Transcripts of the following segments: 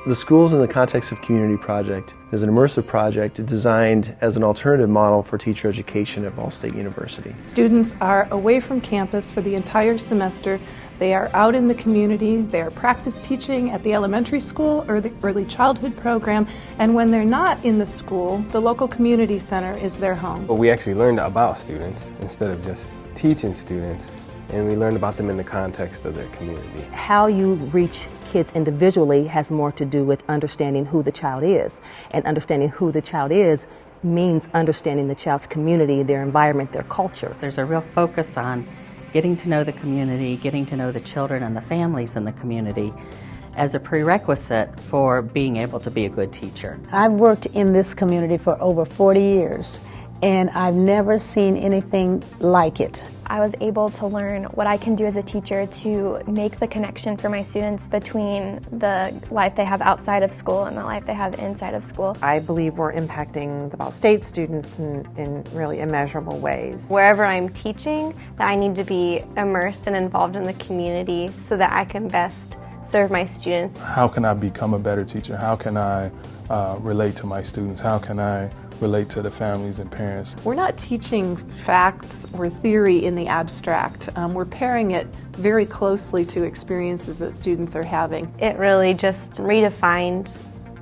The Schools in the Context of Community project is an immersive project designed as an alternative model for teacher education at Ball State University. Students are away from campus for the entire semester. They are out in the community. They are practice teaching at the elementary school or the early childhood program. And when they're not in the school, the local community center is their home. But we actually learned about students instead of just teaching students, and we learned about them in the context of their community. How you reach kids individually has more to do with understanding who the child is. And understanding who the child is means understanding the child's community, their environment, their culture. There's a real focus on getting to know the community, getting to know the children and the families in the community as a prerequisite for being able to be a good teacher. I've worked in this community for over 40 years, and I've never seen anything like it. I was able to learn what I can do as a teacher to make the connection for my students between the life they have outside of school and the life they have inside of school. I believe we're impacting the Ball State students in really immeasurable ways. Wherever I'm teaching, that I need to be immersed and involved in the community so that I can best serve my students. How can I become a better teacher? How can I relate to my students? How can I relate to the families and parents? We're not teaching facts or theory in the abstract. We're pairing it very closely to experiences that students are having. It really just redefined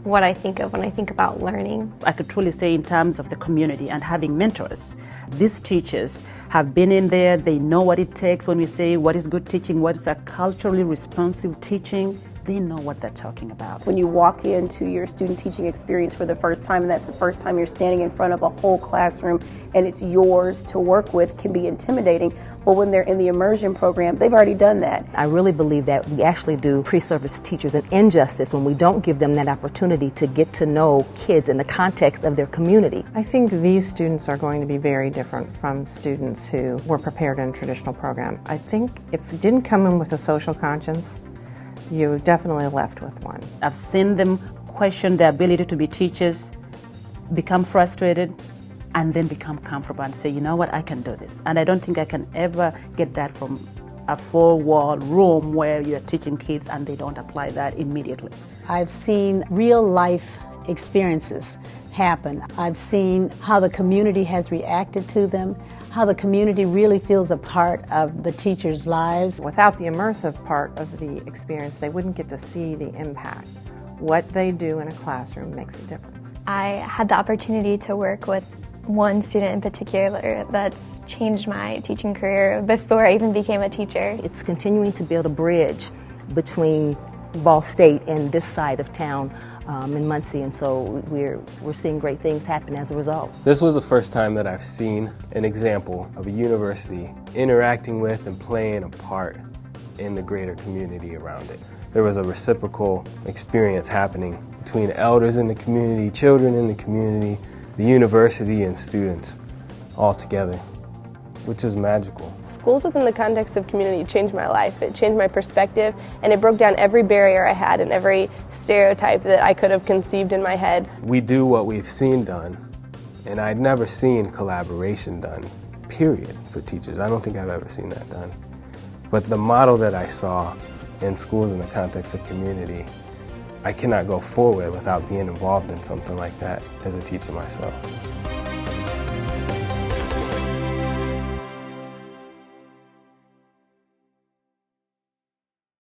what I think of when I think about learning. I could truly say in terms of the community and having mentors. These teachers have been in there, they know what it takes when we say what is good teaching, what is a culturally responsive teaching. They know what they're talking about. When you walk into your student teaching experience for the first time, and that's the first time you're standing in front of a whole classroom and it's yours to work with, can be intimidating. But when they're in the immersion program, they've already done that. I really believe that we actually do pre-service teachers an injustice when we don't give them that opportunity to get to know kids in the context of their community. I think these students are going to be very different from students who were prepared in a traditional program. I think if it didn't come in with a social conscience, you're definitely left with one. I've seen them question their ability to be teachers, become frustrated, and then become comfortable and say, you know what, I can do this. And I don't think I can ever get that from a four-wall room where you're teaching kids and they don't apply that immediately. I've seen real life experiences happen. I've seen how the community has reacted to them, how the community really feels a part of the teachers' lives. Without the immersive part of the experience, they wouldn't get to see the impact. What they do in a classroom makes a difference. I had the opportunity to work with one student in particular that's changed my teaching career before I even became a teacher. It's continuing to build a bridge between Ball State and this side of town in Muncie, and so we're seeing great things happen as a result. This was the first time that I've seen an example of a university interacting with and playing a part in the greater community around it. There was a reciprocal experience happening between elders in the community, children in the community, the university, and students all together, which is magical. Schools within the context of community changed my life. It changed my perspective, and it broke down every barrier I had and every stereotype that I could have conceived in my head. We do what we've seen done, and I'd never seen collaboration done, period, for teachers. I don't think I've ever seen that done. But the model that I saw in schools in the context of community, I cannot go forward without being involved in something like that as a teacher myself.